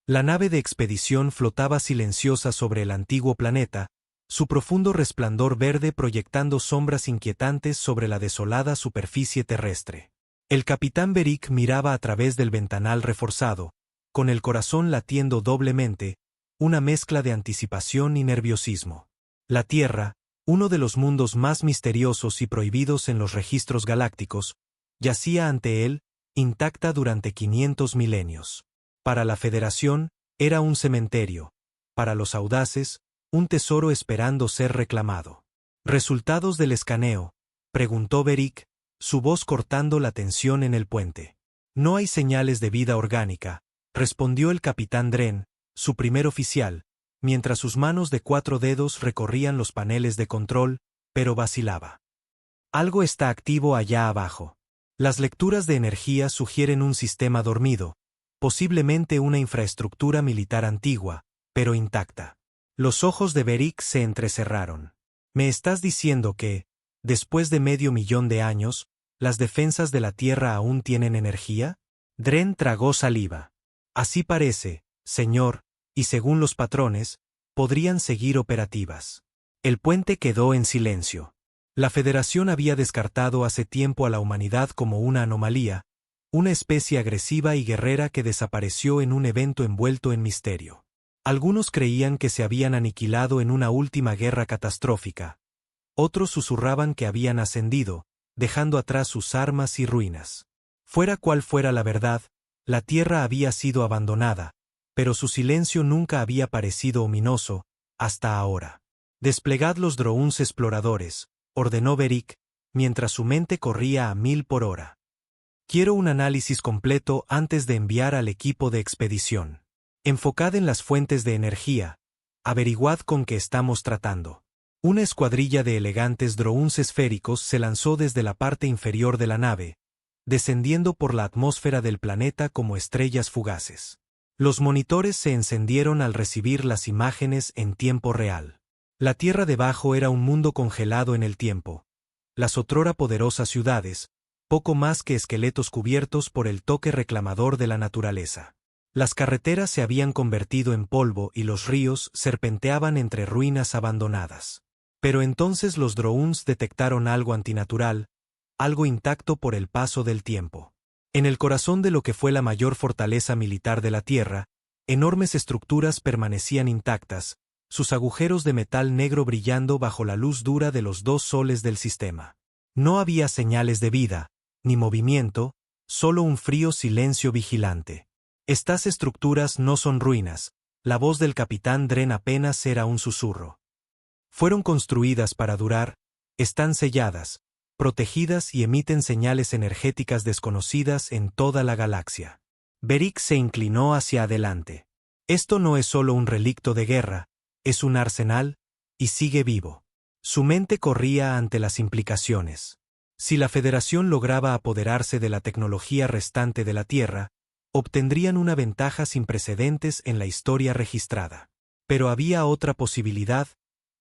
La nave de expedición flotaba silenciosa sobre el antiguo planeta, su profundo resplandor verde proyectando sombras inquietantes sobre la desolada superficie terrestre. El capitán Beric miraba a través del ventanal reforzado, con el corazón latiendo doblemente, una mezcla de anticipación y nerviosismo. La Tierra, uno de los mundos más misteriosos y prohibidos en los registros galácticos, yacía ante él, intacta durante 500 milenios. Para la Federación, era un cementerio, para los audaces, un tesoro esperando ser reclamado. ¿Resultados del escaneo?, preguntó Beric, su voz cortando la tensión en el puente. No hay señales de vida orgánica, respondió el capitán Dren, su primer oficial, mientras sus manos de 4 dedos recorrían los paneles de control, pero vacilaba. Algo está activo allá abajo. Las lecturas de energía sugieren un sistema dormido, posiblemente una infraestructura militar antigua, pero intacta. Los ojos de Beric se entrecerraron. ¿Me estás diciendo que, después de 500.000 de años, las defensas de la Tierra aún tienen energía? Dren tragó saliva. Así parece, señor, y según los patrones, podrían seguir operativas. El puente quedó en silencio. La Federación había descartado hace tiempo a la humanidad como una anomalía, una especie agresiva y guerrera que desapareció en un evento envuelto en misterio. Algunos creían que se habían aniquilado en una última guerra catastrófica. Otros susurraban que habían ascendido, dejando atrás sus armas y ruinas. Fuera cual fuera la verdad, la Tierra había sido abandonada, pero su silencio nunca había parecido ominoso, hasta ahora. Desplegad los drones exploradores, ordenó Beric, mientras su mente corría a 1000 por hora. Quiero un análisis completo antes de enviar al equipo de expedición. Enfocad en las fuentes de energía, averiguad con qué estamos tratando. Una escuadrilla de elegantes drones esféricos se lanzó desde la parte inferior de la nave, descendiendo por la atmósfera del planeta como estrellas fugaces. Los monitores se encendieron al recibir las imágenes en tiempo real. La Tierra debajo era un mundo congelado en el tiempo. Las otrora poderosas ciudades, poco más que esqueletos cubiertos por el toque reclamador de la naturaleza. Las carreteras se habían convertido en polvo y los ríos serpenteaban entre ruinas abandonadas. Pero entonces los drones detectaron algo antinatural, algo intacto por el paso del tiempo. En el corazón de lo que fue la mayor fortaleza militar de la Tierra, enormes estructuras permanecían intactas, sus agujeros de metal negro brillando bajo la luz dura de los 2 soles del sistema. No había señales de vida, ni movimiento, solo un frío silencio vigilante. Estas estructuras no son ruinas, la voz del capitán Dren apenas era un susurro. Fueron construidas para durar, están selladas, protegidas y emiten señales energéticas desconocidas en toda la galaxia. Beric se inclinó hacia adelante. Esto no es solo un relicto de guerra, es un arsenal, y sigue vivo. Su mente corría ante las implicaciones. Si la Federación lograba apoderarse de la tecnología restante de la Tierra, obtendrían una ventaja sin precedentes en la historia registrada. Pero había otra posibilidad,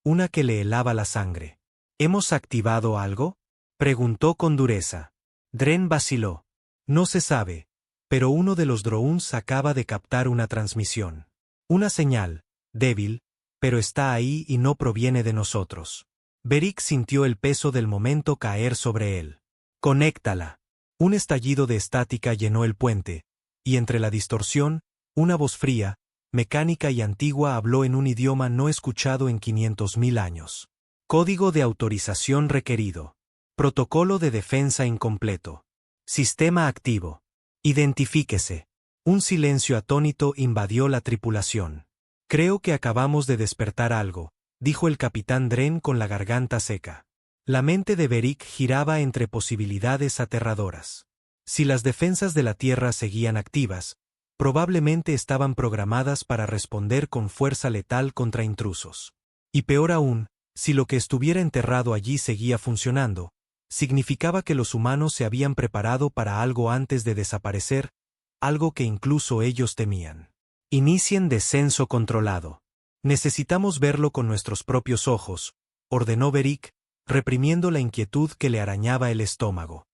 una que le helaba la sangre. ¿Hemos activado algo?, preguntó con dureza. Dren vaciló. No se sabe, pero uno de los drones acaba de captar una transmisión. Una señal, débil, pero está ahí y no proviene de nosotros. Beric sintió el peso del momento caer sobre él. Conéctala. Un estallido de estática llenó el puente, y entre la distorsión, una voz fría, mecánica y antigua habló en un idioma no escuchado en 500.000 años. Código de autorización requerido. Protocolo de defensa incompleto. Sistema activo. Identifíquese. Un silencio atónito invadió la tripulación. Creo que acabamos de despertar algo, dijo el capitán Dren con la garganta seca. La mente de Beric giraba entre posibilidades aterradoras. Si las defensas de la Tierra seguían activas, probablemente estaban programadas para responder con fuerza letal contra intrusos. Y peor aún, si lo que estuviera enterrado allí seguía funcionando, significaba que los humanos se habían preparado para algo antes de desaparecer, algo que incluso ellos temían. Inicien descenso controlado. Necesitamos verlo con nuestros propios ojos, ordenó Beric, reprimiendo la inquietud que le arañaba el estómago.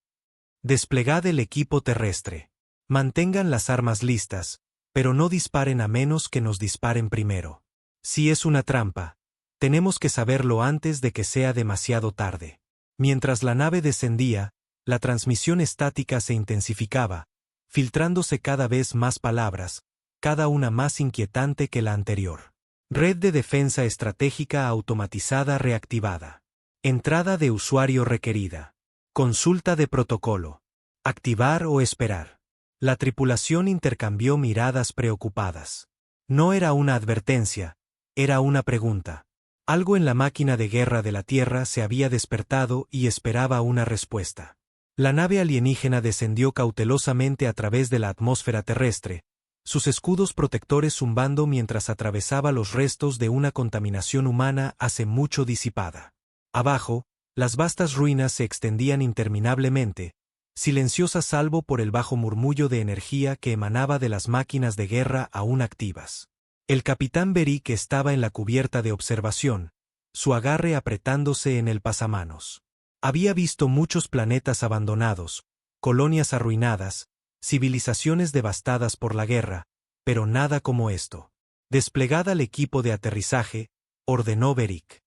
Desplegad el equipo terrestre. Mantengan las armas listas, pero no disparen a menos que nos disparen primero. Si es una trampa, tenemos que saberlo antes de que sea demasiado tarde. Mientras la nave descendía, la transmisión estática se intensificaba, filtrándose cada vez más palabras, cada una más inquietante que la anterior. Red de defensa estratégica automatizada reactivada. Entrada de usuario requerida. Consulta de protocolo. Activar o esperar. La tripulación intercambió miradas preocupadas. No era una advertencia, era una pregunta. Algo en la máquina de guerra de la Tierra se había despertado y esperaba una respuesta. La nave alienígena descendió cautelosamente a través de la atmósfera terrestre, sus escudos protectores zumbando mientras atravesaba los restos de una contaminación humana hace mucho disipada. Abajo, las vastas ruinas se extendían interminablemente, silenciosas salvo por el bajo murmullo de energía que emanaba de las máquinas de guerra aún activas. El capitán Beric estaba en la cubierta de observación, su agarre apretándose en el pasamanos. Había visto muchos planetas abandonados, colonias arruinadas, civilizaciones devastadas por la guerra, pero nada como esto. Desplegada el equipo de aterrizaje, ordenó Beric.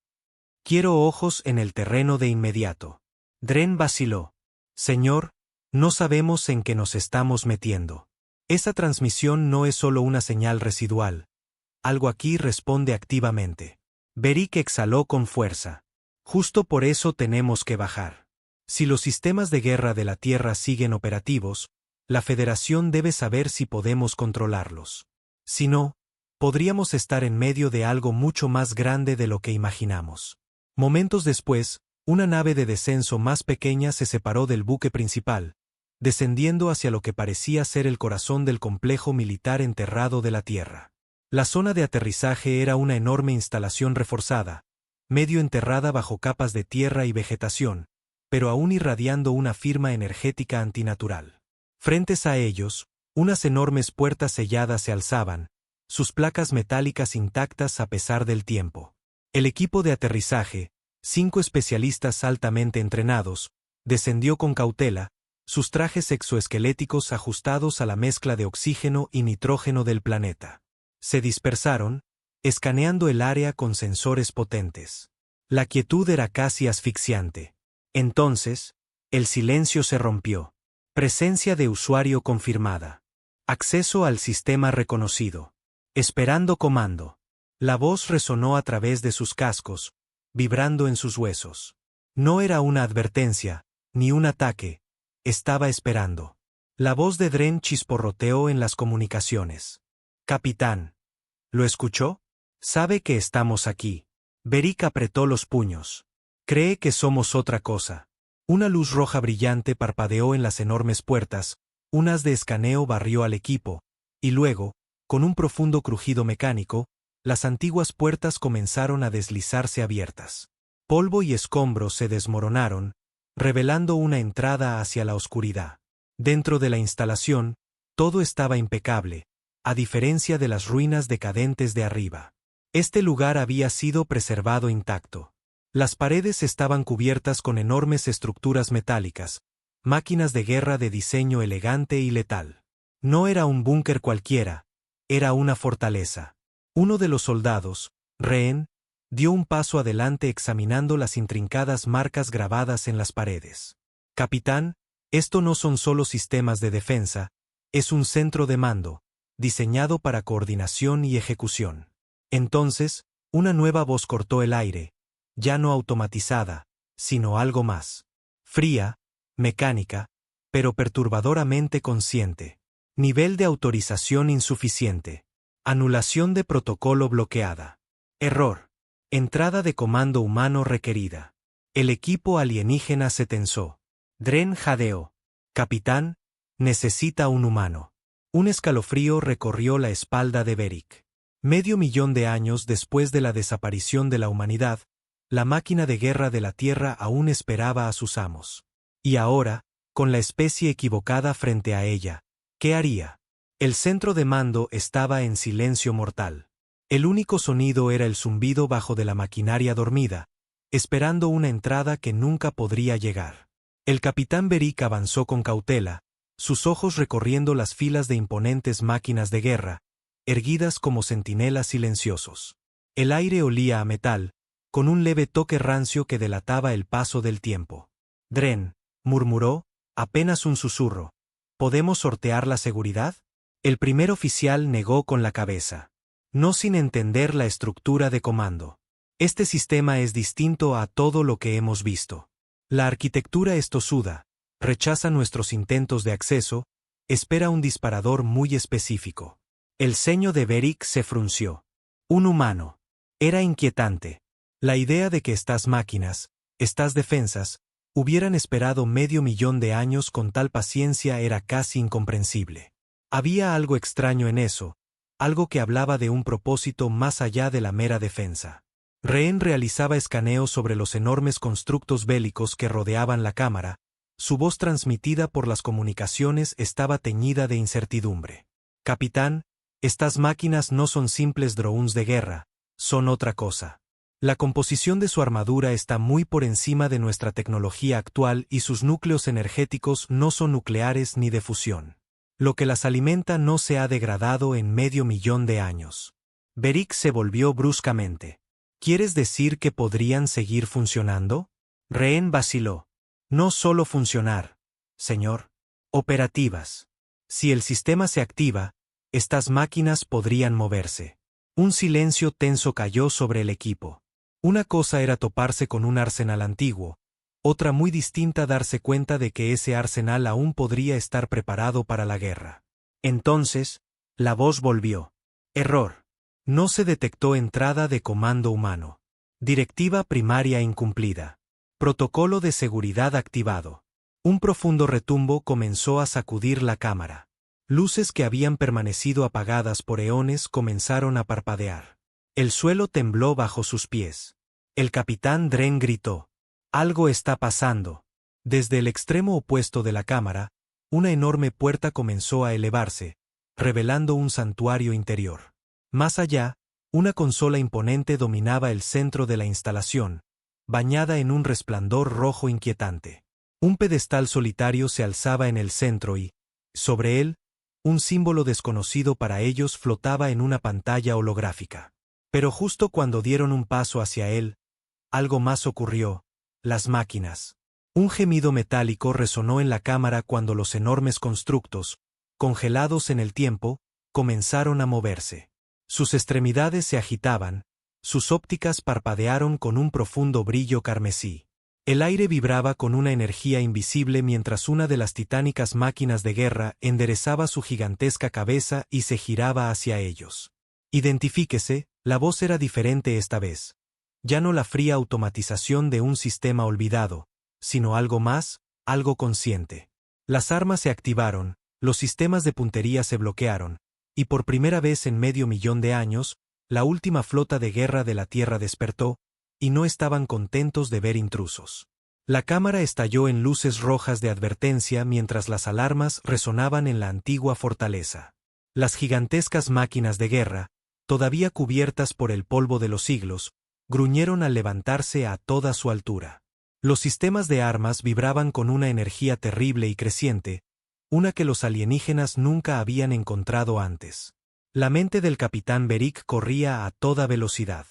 Quiero ojos en el terreno de inmediato. Dren vaciló. Señor, no sabemos en qué nos estamos metiendo. Esa transmisión no es solo una señal residual. Algo aquí responde activamente. Beric exhaló con fuerza. Justo por eso tenemos que bajar. Si los sistemas de guerra de la Tierra siguen operativos, la Federación debe saber si podemos controlarlos. Si no, podríamos estar en medio de algo mucho más grande de lo que imaginamos. Momentos después, una nave de descenso más pequeña se separó del buque principal, descendiendo hacia lo que parecía ser el corazón del complejo militar enterrado de la Tierra. La zona de aterrizaje era una enorme instalación reforzada, medio enterrada bajo capas de tierra y vegetación, pero aún irradiando una firma energética antinatural. Frentes a ellos, unas enormes puertas selladas se alzaban, sus placas metálicas intactas a pesar del tiempo. El equipo de aterrizaje, 5 especialistas altamente entrenados, descendió con cautela, sus trajes exoesqueléticos ajustados a la mezcla de oxígeno y nitrógeno del planeta. Se dispersaron, escaneando el área con sensores potentes. La quietud era casi asfixiante. Entonces, el silencio se rompió. Presencia de usuario confirmada. Acceso al sistema reconocido. Esperando comando. La voz resonó a través de sus cascos, vibrando en sus huesos. No era una advertencia, ni un ataque. Estaba esperando. La voz de Dren chisporroteó en las comunicaciones. Capitán. ¿Lo escuchó? Sabe que estamos aquí. Beric apretó los puños. Cree que somos otra cosa. Una luz roja brillante parpadeó en las enormes puertas, un haz de escaneo barrió al equipo, y luego, con un profundo crujido mecánico, las antiguas puertas comenzaron a deslizarse abiertas. Polvo y escombros se desmoronaron, revelando una entrada hacia la oscuridad. Dentro de la instalación, todo estaba impecable, a diferencia de las ruinas decadentes de arriba. Este lugar había sido preservado intacto. Las paredes estaban cubiertas con enormes estructuras metálicas, máquinas de guerra de diseño elegante y letal. No era un búnker cualquiera, era una fortaleza. Uno de los soldados, Rehn, dio un paso adelante examinando las intrincadas marcas grabadas en las paredes. Capitán, esto no son solo sistemas de defensa, es un centro de mando, diseñado para coordinación y ejecución. Entonces, una nueva voz cortó el aire, ya no automatizada, sino algo más. Fría, mecánica, pero perturbadoramente consciente. Nivel de autorización insuficiente. Anulación de protocolo bloqueada. Error. Entrada de comando humano requerida. El equipo alienígena se tensó. Dren jadeó. Capitán, necesita un humano. Un escalofrío recorrió la espalda de Beric. 500.000 de años después de la desaparición de la humanidad, la máquina de guerra de la Tierra aún esperaba a sus amos. Y ahora, con la especie equivocada frente a ella, ¿qué haría? El centro de mando estaba en silencio mortal. El único sonido era el zumbido bajo de la maquinaria dormida, esperando una entrada que nunca podría llegar. El capitán Beric avanzó con cautela, sus ojos recorriendo las filas de imponentes máquinas de guerra, erguidas como centinelas silenciosos. El aire olía a metal, con un leve toque rancio que delataba el paso del tiempo. «Dren», murmuró, apenas un susurro. «¿Podemos sortear la seguridad?» El primer oficial negó con la cabeza. No sin entender la estructura de comando. «Este sistema es distinto a todo lo que hemos visto. La arquitectura es tosuda, rechaza nuestros intentos de acceso, espera un disparador muy específico». El ceño de Beric se frunció. Un humano. Era inquietante. La idea de que estas máquinas, estas defensas, hubieran esperado 500.000 de años con tal paciencia era casi incomprensible. Había algo extraño en eso, algo que hablaba de un propósito más allá de la mera defensa. Rehn realizaba escaneos sobre los enormes constructos bélicos que rodeaban la cámara, su voz transmitida por las comunicaciones estaba teñida de incertidumbre. «Capitán, estas máquinas no son simples drones de guerra, son otra cosa. La composición de su armadura está muy por encima de nuestra tecnología actual y sus núcleos energéticos no son nucleares ni de fusión. Lo que las alimenta no se ha degradado en 500.000 de años». Beric se volvió bruscamente. «¿Quieres decir que podrían seguir funcionando?» Rehn vaciló. «No solo funcionar, señor. Operativas. Si el sistema se activa, estas máquinas podrían moverse». Un silencio tenso cayó sobre el equipo. Una cosa era toparse con un arsenal antiguo, otra muy distinta darse cuenta de que ese arsenal aún podría estar preparado para la guerra. Entonces, la voz volvió. «Error. No se detectó entrada de comando humano. Directiva primaria incumplida. Protocolo de seguridad activado». Un profundo retumbo comenzó a sacudir la cámara. Luces que habían permanecido apagadas por eones comenzaron a parpadear. El suelo tembló bajo sus pies. El capitán Dren gritó. «Algo está pasando». Desde el extremo opuesto de la cámara, una enorme puerta comenzó a elevarse, revelando un santuario interior. Más allá, una consola imponente dominaba el centro de la instalación, bañada en un resplandor rojo inquietante. Un pedestal solitario se alzaba en el centro y, sobre él, un símbolo desconocido para ellos flotaba en una pantalla holográfica. Pero justo cuando dieron un paso hacia él, algo más ocurrió. Las máquinas. Un gemido metálico resonó en la cámara cuando los enormes constructos, congelados en el tiempo, comenzaron a moverse. Sus extremidades se agitaban, sus ópticas parpadearon con un profundo brillo carmesí. El aire vibraba con una energía invisible mientras una de las titánicas máquinas de guerra enderezaba su gigantesca cabeza y se giraba hacia ellos. «Identifíquese», la voz era diferente esta vez. Ya no la fría automatización de un sistema olvidado, sino algo más, algo consciente. Las armas se activaron, los sistemas de puntería se bloquearon, y por primera vez en 500.000 de años, la última flota de guerra de la Tierra despertó, y no estaban contentos de ver intrusos. La cámara estalló en luces rojas de advertencia mientras las alarmas resonaban en la antigua fortaleza. Las gigantescas máquinas de guerra, todavía cubiertas por el polvo de los siglos, gruñeron al levantarse a toda su altura. Los sistemas de armas vibraban con una energía terrible y creciente, una que los alienígenas nunca habían encontrado antes. La mente del capitán Beric corría a toda velocidad.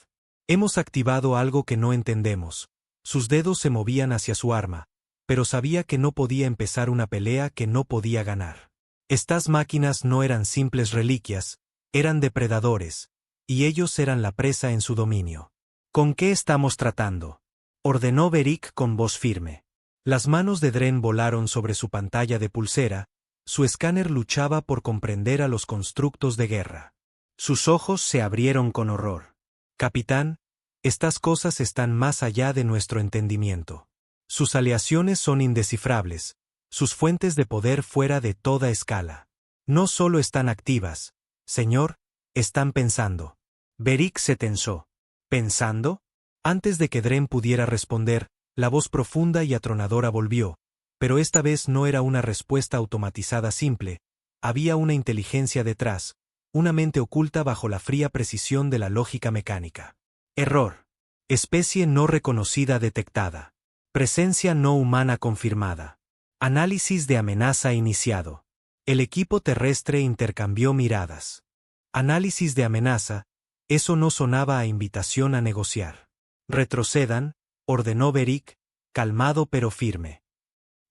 «Hemos activado algo que no entendemos». Sus dedos se movían hacia su arma, pero sabía que no podía empezar una pelea que no podía ganar. Estas máquinas no eran simples reliquias, eran depredadores, y ellos eran la presa en su dominio. «¿Con qué estamos tratando?», ordenó Beric con voz firme. Las manos de Dren volaron sobre su pantalla de pulsera, su escáner luchaba por comprender a los constructos de guerra. Sus ojos se abrieron con horror. «Capitán, estas cosas están más allá de nuestro entendimiento. Sus aleaciones son indescifrables, sus fuentes de poder fuera de toda escala. No solo están activas, señor, están pensando». Beric se tensó. «¿Pensando?». Antes de que Dren pudiera responder, la voz profunda y atronadora volvió, pero esta vez no era una respuesta automatizada simple, había una inteligencia detrás, una mente oculta bajo la fría precisión de la lógica mecánica. «Error. Especie no reconocida detectada. Presencia no humana confirmada. Análisis de amenaza iniciado. El equipo terrestre intercambió miradas. Análisis de amenaza, eso no sonaba a invitación a negociar. Retrocedan, ordenó Beric, calmado pero firme.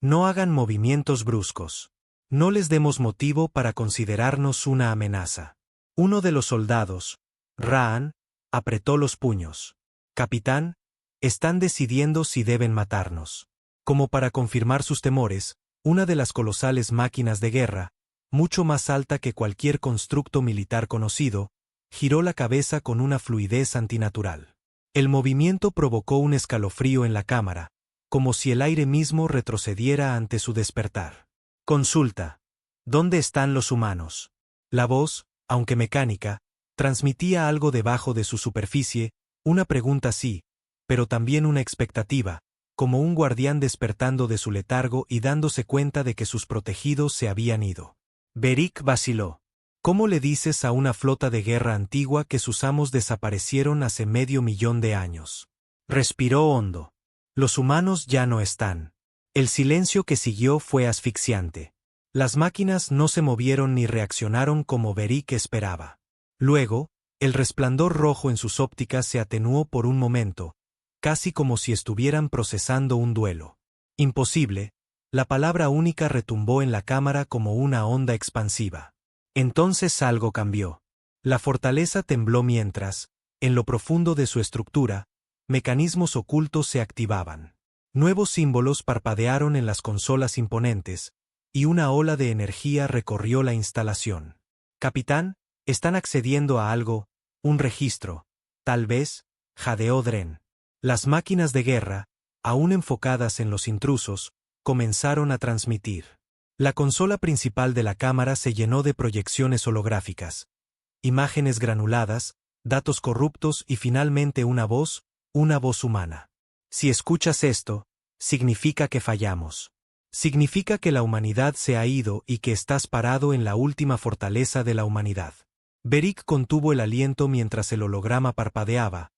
No hagan movimientos bruscos. No les demos motivo para considerarnos una amenaza. Uno de los soldados, Raan, apretó los puños. Capitán, están decidiendo si deben matarnos. Como para confirmar sus temores, una de las colosales máquinas de guerra, mucho más alta que cualquier constructo militar conocido, giró la cabeza con una fluidez antinatural. El movimiento provocó un escalofrío en la cámara, como si el aire mismo retrocediera ante su despertar. Consulta. ¿Dónde están los humanos? La voz, aunque mecánica, transmitía algo debajo de su superficie, una pregunta sí, pero también una expectativa, como un guardián despertando de su letargo y dándose cuenta de que sus protegidos se habían ido. Beric vaciló. ¿Cómo le dices a una flota de guerra antigua que sus amos desaparecieron hace 500.000 de años? Respiró hondo. Los humanos ya no están. El silencio que siguió fue asfixiante. Las máquinas no se movieron ni reaccionaron como Beric esperaba. Luego, el resplandor rojo en sus ópticas se atenuó por un momento, casi como si estuvieran procesando un duelo. Imposible, la palabra única retumbó en la cámara como una onda expansiva. Entonces algo cambió. La fortaleza tembló mientras, en lo profundo de su estructura, mecanismos ocultos se activaban. Nuevos símbolos parpadearon en las consolas imponentes, y una ola de energía recorrió la instalación. Capitán, están accediendo a algo, un registro, tal vez, jadeó Dren. Las máquinas de guerra, aún enfocadas en los intrusos, comenzaron a transmitir. La consola principal de la cámara se llenó de proyecciones holográficas, imágenes granuladas, datos corruptos y finalmente una voz humana. Si escuchas esto, significa que fallamos. Significa que la humanidad se ha ido y que estás parado en la última fortaleza de la humanidad. Beric contuvo el aliento mientras el holograma parpadeaba,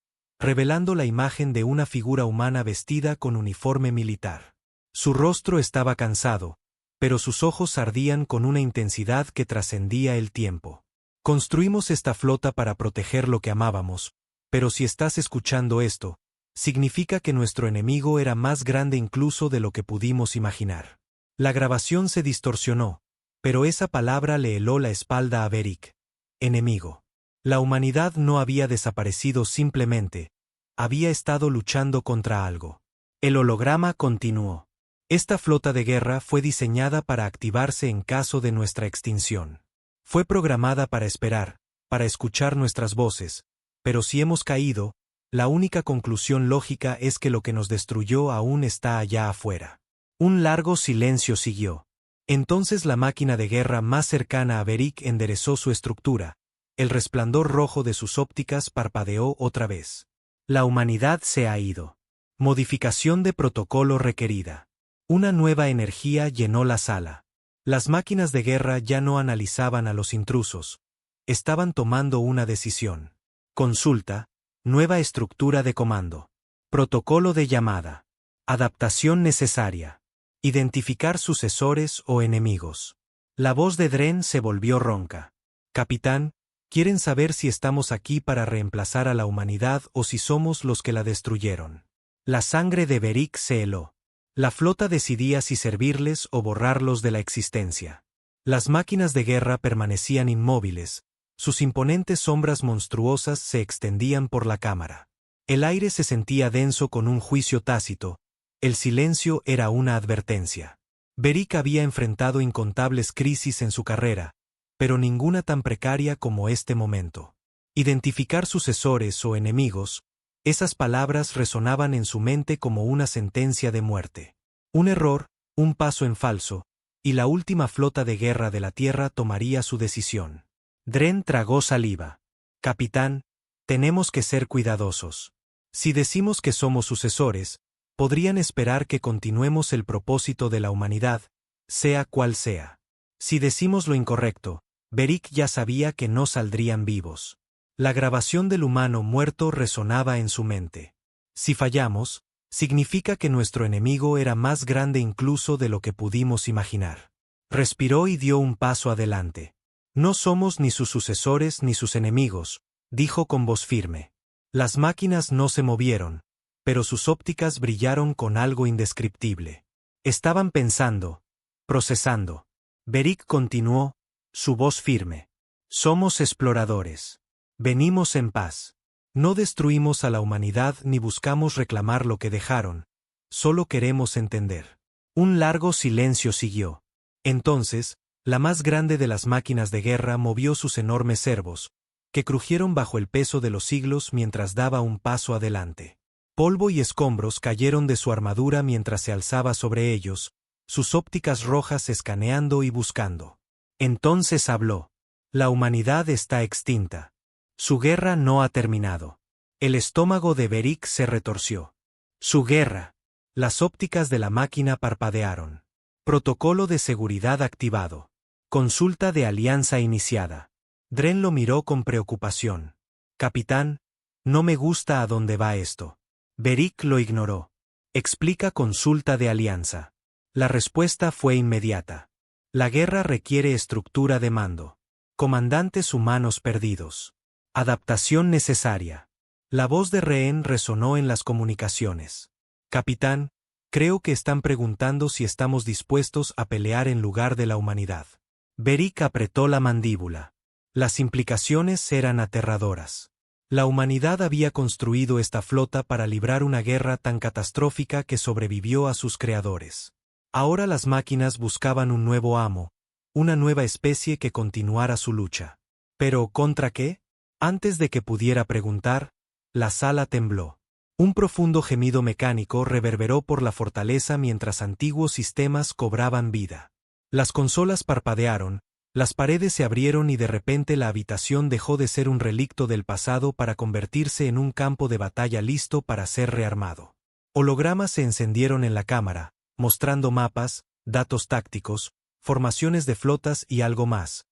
revelando la imagen de una figura humana vestida con uniforme militar. Su rostro estaba cansado, pero sus ojos ardían con una intensidad que trascendía el tiempo. Construimos esta flota para proteger lo que amábamos, pero si estás escuchando esto, significa que nuestro enemigo era más grande incluso de lo que pudimos imaginar. La grabación se distorsionó, pero esa palabra le heló la espalda a Beric. Enemigo. La humanidad no había desaparecido simplemente, había estado luchando contra algo. El holograma continuó. Esta flota de guerra fue diseñada para activarse en caso de nuestra extinción. Fue programada para esperar, para escuchar nuestras voces, pero si hemos caído, la única conclusión lógica es que lo que nos destruyó aún está allá afuera. Un largo silencio siguió. Entonces la máquina de guerra más cercana a Beric enderezó su estructura. El resplandor rojo de sus ópticas parpadeó otra vez. La humanidad se ha ido. Modificación de protocolo requerida. Una nueva energía llenó la sala. Las máquinas de guerra ya no analizaban a los intrusos. Estaban tomando una decisión. Consulta. Nueva estructura de comando. Protocolo de llamada. Adaptación necesaria. Identificar sucesores o enemigos. La voz de Dren se volvió ronca. Capitán, quieren saber si estamos aquí para reemplazar a la humanidad o si somos los que la destruyeron. La sangre de Beric se heló. La flota decidía si servirles o borrarlos de la existencia. Las máquinas de guerra permanecían inmóviles. Sus imponentes sombras monstruosas se extendían por la cámara. El aire se sentía denso con un juicio tácito. El silencio era una advertencia. Beric había enfrentado incontables crisis en su carrera, pero ninguna tan precaria como este momento. Identificar sucesores o enemigos, esas palabras resonaban en su mente como una sentencia de muerte. Un error, un paso en falso, y la última flota de guerra de la Tierra tomaría su decisión. Dren tragó saliva. Capitán, tenemos que ser cuidadosos. Si decimos que somos sucesores, podrían esperar que continuemos el propósito de la humanidad, sea cual sea. Si decimos lo incorrecto, Beric ya sabía que no saldrían vivos. La grabación del humano muerto resonaba en su mente. Si fallamos, Significa que nuestro enemigo era más grande incluso de lo que pudimos imaginar. Respiró y dio un paso adelante. No somos ni sus sucesores ni sus enemigos, dijo con voz firme. Las máquinas no se movieron, pero sus ópticas brillaron con algo indescriptible. Estaban pensando, procesando. Beric continuó, su voz firme. Somos exploradores. Venimos en paz. No destruimos a la humanidad ni buscamos reclamar lo que dejaron, solo queremos entender. Un largo silencio siguió. Entonces, la más grande de las máquinas de guerra movió sus enormes servos, que crujieron bajo el peso de los siglos mientras daba un paso adelante. Polvo y escombros cayeron de su armadura mientras se alzaba sobre ellos, sus ópticas rojas escaneando y buscando. Entonces habló. La humanidad está extinta. Su guerra no ha terminado. El estómago de Beric se retorció. Su guerra. Las ópticas de la máquina parpadearon. Protocolo de seguridad activado. Consulta de alianza iniciada. Dren lo miró con preocupación. Capitán, no me gusta a dónde va esto. Beric lo ignoró. Explica consulta de alianza. La respuesta fue inmediata. La guerra requiere estructura de mando. Comandantes humanos perdidos. Adaptación necesaria. La voz de Rehén resonó en las comunicaciones. Capitán, creo que están preguntando si estamos dispuestos a pelear en lugar de la humanidad. Beric apretó la mandíbula. Las implicaciones eran aterradoras. La humanidad había construido esta flota para librar una guerra tan catastrófica que sobrevivió a sus creadores. Ahora las máquinas buscaban un nuevo amo, una nueva especie que continuara su lucha. ¿Pero contra qué? Antes de que pudiera preguntar, la sala tembló. Un profundo gemido mecánico reverberó por la fortaleza mientras antiguos sistemas cobraban vida. Las consolas parpadearon, las paredes se abrieron y de repente la habitación dejó de ser un relicto del pasado para convertirse en un campo de batalla listo para ser rearmado. Hologramas se encendieron en la cámara, mostrando mapas, datos tácticos, formaciones de flotas y algo más.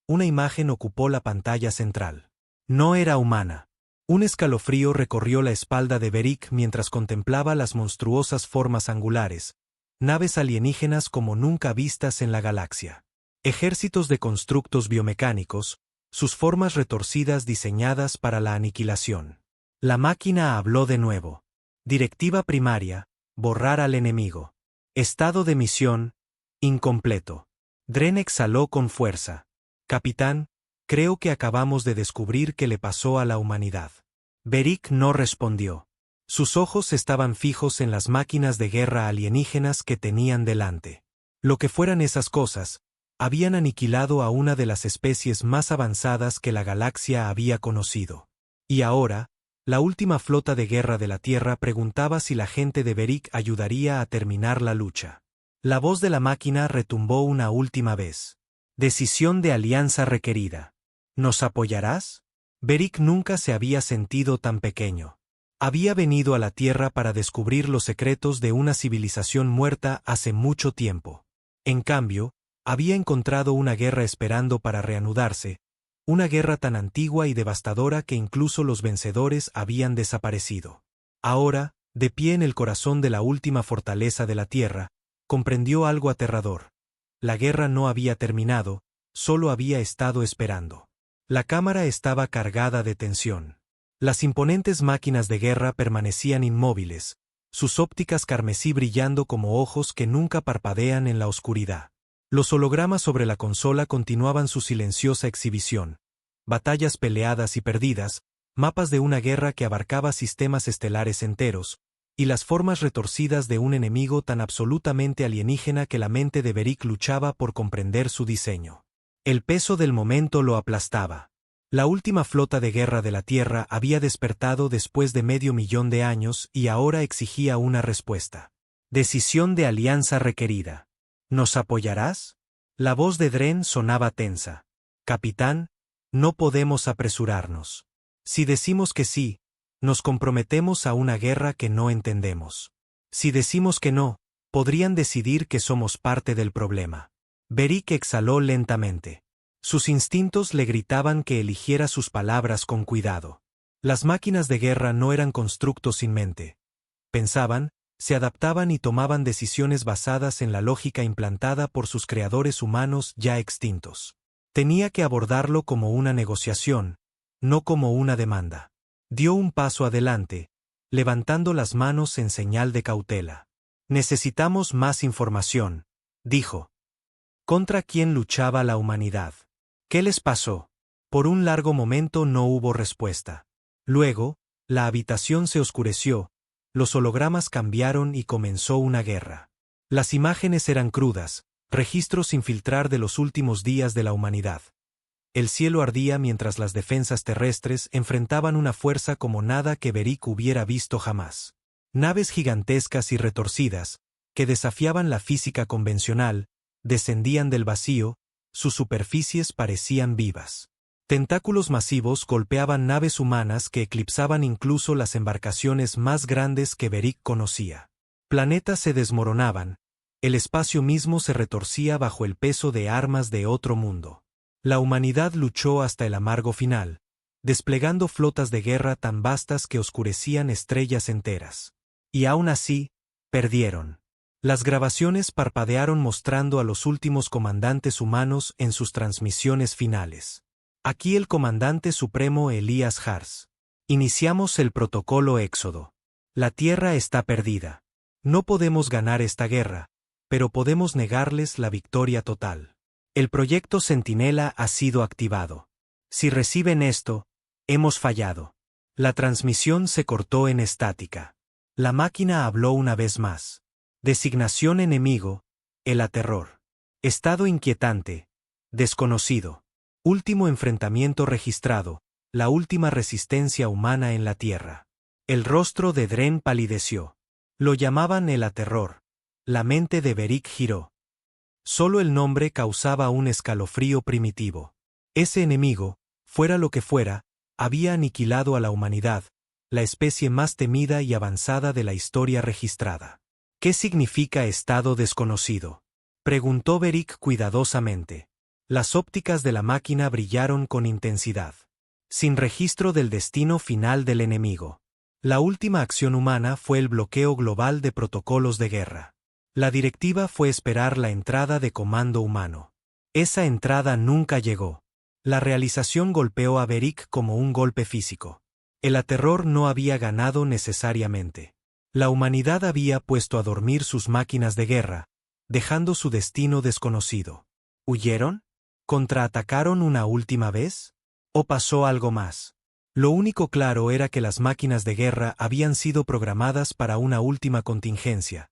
Una imagen ocupó la pantalla central. No era humana. Un escalofrío recorrió la espalda de Beric mientras contemplaba las monstruosas formas angulares, naves alienígenas como nunca vistas en la galaxia. Ejércitos de constructos biomecánicos, sus formas retorcidas diseñadas para la aniquilación. La máquina habló de nuevo. Directiva primaria, borrar al enemigo. Estado de misión, incompleto. Dren exhaló con fuerza. Capitán, creo que acabamos de descubrir qué le pasó a la humanidad. Beric no respondió. Sus ojos estaban fijos en las máquinas de guerra alienígenas que tenían delante. Lo que fueran esas cosas, habían aniquilado a una de las especies más avanzadas que la galaxia había conocido. Y ahora, la última flota de guerra de la Tierra preguntaba si la gente de Beric ayudaría a terminar la lucha. La voz de la máquina retumbó una última vez. Decisión de alianza requerida. ¿Nos apoyarás? Beric nunca se había sentido tan pequeño. Había venido a la Tierra para descubrir los secretos de una civilización muerta hace mucho tiempo. En cambio, había encontrado una guerra esperando para reanudarse, una guerra tan antigua y devastadora que incluso los vencedores habían desaparecido. Ahora, de pie en el corazón de la última fortaleza de la Tierra, comprendió algo aterrador. La guerra no había terminado, solo había estado esperando. La cámara estaba cargada de tensión. Las imponentes máquinas de guerra permanecían inmóviles, sus ópticas carmesí brillando como ojos que nunca parpadean en la oscuridad. Los hologramas sobre la consola continuaban su silenciosa exhibición. Batallas peleadas y perdidas, mapas de una guerra que abarcaba sistemas estelares enteros, y las formas retorcidas de un enemigo tan absolutamente alienígena que la mente de Beric luchaba por comprender su diseño. El peso del momento lo aplastaba. La última flota de guerra de la Tierra había despertado después de 500.000 de años y ahora exigía una respuesta. Decisión de alianza requerida. ¿Nos apoyarás? La voz de Dren sonaba tensa. Capitán, no podemos apresurarnos. Si decimos que sí, nos comprometemos a una guerra que no entendemos. Si decimos que no, podrían decidir que somos parte del problema. Beric exhaló lentamente. Sus instintos le gritaban que eligiera sus palabras con cuidado. Las máquinas de guerra no eran constructos sin mente. pensaban, se adaptaban y tomaban decisiones basadas en la lógica implantada por sus creadores humanos ya extintos. Tenía que abordarlo como una negociación, no como una demanda. Dio un paso adelante, levantando las manos en señal de cautela. Necesitamos más información, dijo. ¿Contra quién luchaba la humanidad? ¿Qué les pasó? Por un largo momento no hubo respuesta. Luego, la habitación se oscureció, los hologramas cambiaron y comenzó una guerra. Las imágenes eran crudas, registros sin filtrar de los últimos días de la humanidad. El cielo ardía mientras las defensas terrestres enfrentaban una fuerza como nada que Beric hubiera visto jamás. Naves gigantescas y retorcidas, que desafiaban la física convencional, descendían del vacío, sus superficies parecían vivas. Tentáculos masivos golpeaban naves humanas que eclipsaban incluso las embarcaciones más grandes que Beric conocía. Planetas se desmoronaban, el espacio mismo se retorcía bajo el peso de armas de otro mundo. La humanidad luchó hasta el amargo final, desplegando flotas de guerra tan vastas que oscurecían estrellas enteras. Y aún así, perdieron. Las grabaciones parpadearon mostrando a los últimos comandantes humanos en sus transmisiones finales. Aquí el comandante supremo Elías Hars. Iniciamos el protocolo Éxodo. La Tierra está perdida. No podemos ganar esta guerra, pero podemos negarles la victoria total. El proyecto Centinela ha sido activado. Si reciben esto, hemos fallado. La transmisión se cortó en estática. La máquina habló una vez más. Designación enemigo, el Aterror. Estado inquietante, desconocido. Último enfrentamiento registrado, la última resistencia humana en la Tierra. El rostro de Dren palideció. Lo llamaban el Aterror. La mente de Beric giró. Solo el nombre causaba un escalofrío primitivo. Ese enemigo, fuera lo que fuera, había aniquilado a la humanidad, la especie más temida y avanzada de la historia registrada. ¿Qué significa estado desconocido?, preguntó Beric cuidadosamente. Las ópticas de la máquina brillaron con intensidad. Sin registro del destino final del enemigo. La última acción humana fue el bloqueo global de protocolos de guerra. La directiva fue esperar la entrada de comando humano. Esa entrada nunca llegó. La realización golpeó a Beric como un golpe físico. El Aterror no había ganado necesariamente. La humanidad había puesto a dormir sus máquinas de guerra, dejando su destino desconocido. ¿Huyeron? ¿Contraatacaron una última vez? ¿O pasó algo más? Lo único claro era que las máquinas de guerra habían sido programadas para una última contingencia.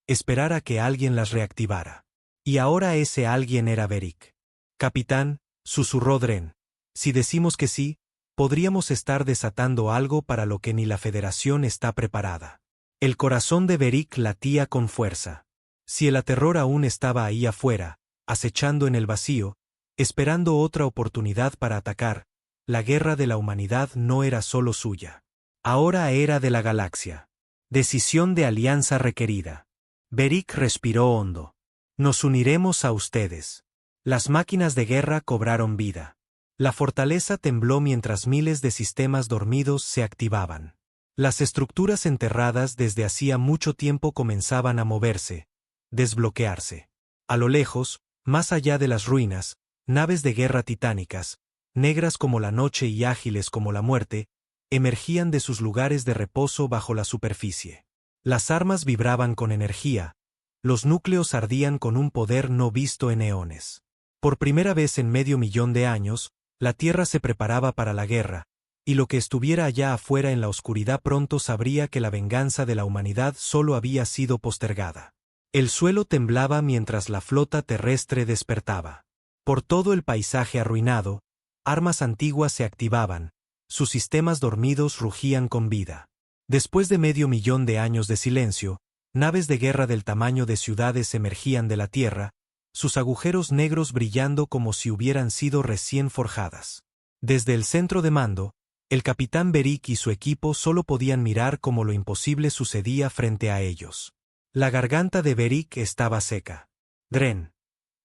Esperar a que alguien las reactivara. Y ahora ese alguien era Beric. Capitán, susurró Dren. Si decimos que sí, podríamos estar desatando algo para lo que ni la Federación está preparada. El corazón de Beric latía con fuerza. Si el Aterror aún estaba ahí afuera, acechando en el vacío, esperando otra oportunidad para atacar, la guerra de la humanidad no era solo suya. Ahora era de la galaxia. Decisión de alianza requerida. Beric respiró hondo. Nos uniremos a ustedes. Las máquinas de guerra cobraron vida. La fortaleza tembló mientras miles de sistemas dormidos se activaban. Las estructuras enterradas desde hacía mucho tiempo comenzaban a moverse, desbloquearse. A lo lejos, más allá de las ruinas, naves de guerra titánicas, negras como la noche y ágiles como la muerte, emergían de sus lugares de reposo bajo la superficie. Las armas vibraban con energía, los núcleos ardían con un poder no visto en eones. Por primera vez en medio millón de años, la Tierra se preparaba para la guerra, y lo que estuviera allá afuera en la oscuridad pronto sabría que la venganza de la humanidad solo había sido postergada. El suelo temblaba mientras la flota terrestre despertaba. Por todo el paisaje arruinado, armas antiguas se activaban, sus sistemas dormidos rugían con vida. Después de medio millón de años de silencio, naves de guerra del tamaño de ciudades emergían de la Tierra, sus agujeros negros brillando como si hubieran sido recién forjadas. Desde el centro de mando, el capitán Beric y su equipo solo podían mirar cómo lo imposible sucedía frente a ellos. La garganta de Beric estaba seca. Dren.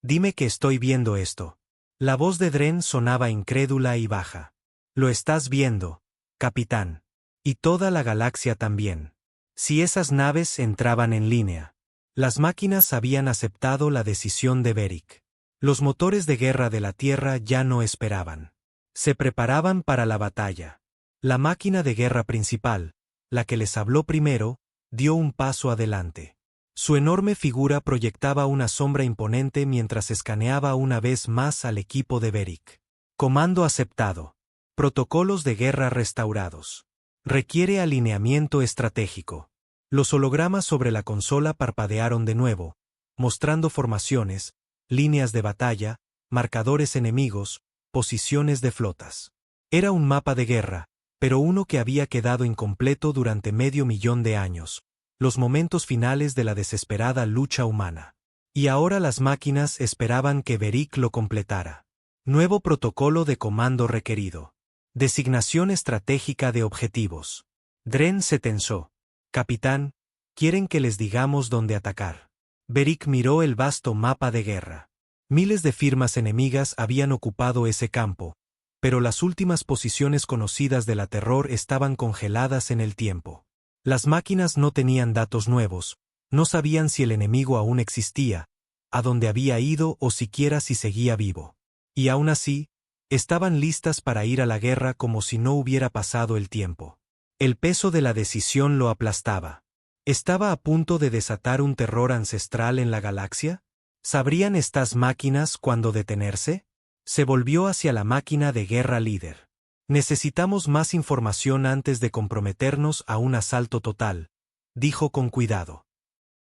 Dime que estoy viendo esto. La voz de Dren sonaba incrédula y baja. Lo estás viendo, capitán. Y toda la galaxia también. si esas naves entraban en línea. Las máquinas habían aceptado la decisión de Beric. Los motores de guerra de la Tierra ya no esperaban. Se preparaban para la batalla. La máquina de guerra principal, la que les habló primero, dio un paso adelante. Su enorme figura proyectaba una sombra imponente mientras escaneaba una vez más al equipo de Beric. Comando aceptado. Protocolos de guerra restaurados. Requiere alineamiento estratégico. Los hologramas sobre la consola parpadearon de nuevo, mostrando formaciones, líneas de batalla, marcadores enemigos, posiciones de flotas. Era un mapa de guerra, pero uno que había quedado incompleto durante medio millón de años, los momentos finales de la desesperada lucha humana. Y ahora las máquinas esperaban que Beric lo completara. Nuevo protocolo de comando requerido. Designación estratégica de objetivos. Dren se tensó. Capitán, quieren que les digamos dónde atacar. Beric miró el vasto mapa de guerra. Miles de firmas enemigas habían ocupado ese campo, pero las últimas posiciones conocidas de la Terror estaban congeladas en el tiempo. Las máquinas no tenían datos nuevos, no sabían si el enemigo aún existía, a dónde había ido o siquiera si seguía vivo. Y aún así, estaban listas para ir a la guerra como si no hubiera pasado el tiempo. El peso de la decisión lo aplastaba. ¿Estaba a punto de desatar un terror ancestral en la galaxia? ¿Sabrían estas máquinas cuándo detenerse? Se volvió hacia la máquina de guerra líder. Necesitamos más información antes de comprometernos a un asalto total, dijo con cuidado.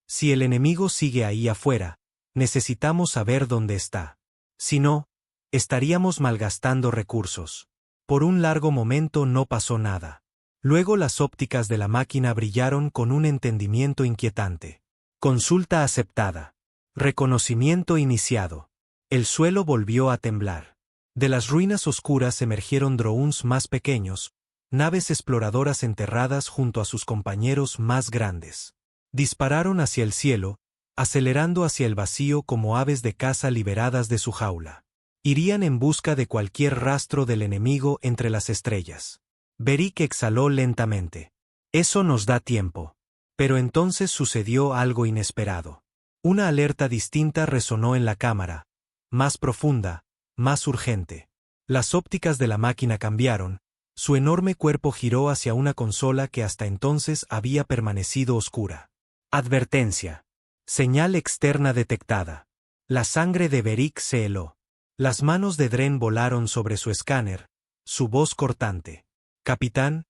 Si el enemigo sigue ahí afuera, necesitamos saber dónde está. Si no, estaríamos malgastando recursos. Por un largo momento no pasó nada. Luego las ópticas de la máquina brillaron con un entendimiento inquietante. Consulta aceptada. Reconocimiento iniciado. El suelo volvió a temblar. De las ruinas oscuras emergieron drones más pequeños, naves exploradoras enterradas junto a sus compañeros más grandes. Dispararon hacia el cielo, acelerando hacia el vacío como aves de caza liberadas de su jaula. Irían en busca de cualquier rastro del enemigo entre las estrellas. Beric exhaló lentamente. Eso nos da tiempo. Pero entonces sucedió algo inesperado. Una alerta distinta resonó en la cámara, más profunda, más urgente. Las ópticas de la máquina cambiaron, su enorme cuerpo giró hacia una consola que hasta entonces había permanecido oscura. Advertencia. Señal externa detectada. La sangre de Beric se heló. Las manos de Dren volaron sobre su escáner, su voz cortante. Capitán,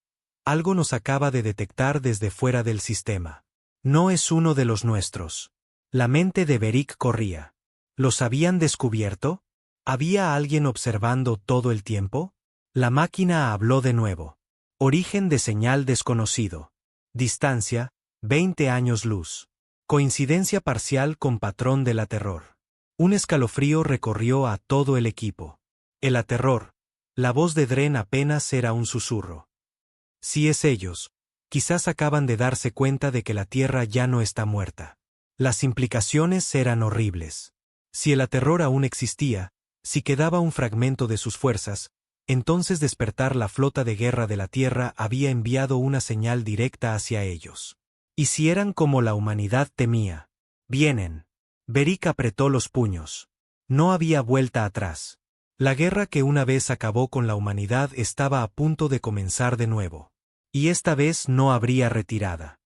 algo nos acaba de detectar desde fuera del sistema. No es uno de los nuestros. La mente de Beric corría. ¿Los habían descubierto? ¿Había alguien observando todo el tiempo? La máquina habló de nuevo. Origen de señal desconocido. Distancia, 20 años luz. Coincidencia parcial con patrón de la Terror. Un escalofrío recorrió a todo el equipo. El Aterror. La voz de Dren apenas era un susurro. Si es ellos, quizás acaban de darse cuenta de que la Tierra ya no está muerta. Las implicaciones eran horribles. Si el Aterror aún existía, si quedaba un fragmento de sus fuerzas, entonces despertar la flota de guerra de la Tierra había enviado una señal directa hacia ellos. Y si eran como la humanidad temía. Vienen. Beric apretó los puños. No había vuelta atrás. La guerra que una vez acabó con la humanidad estaba a punto de comenzar de nuevo. Y esta vez no habría retirada.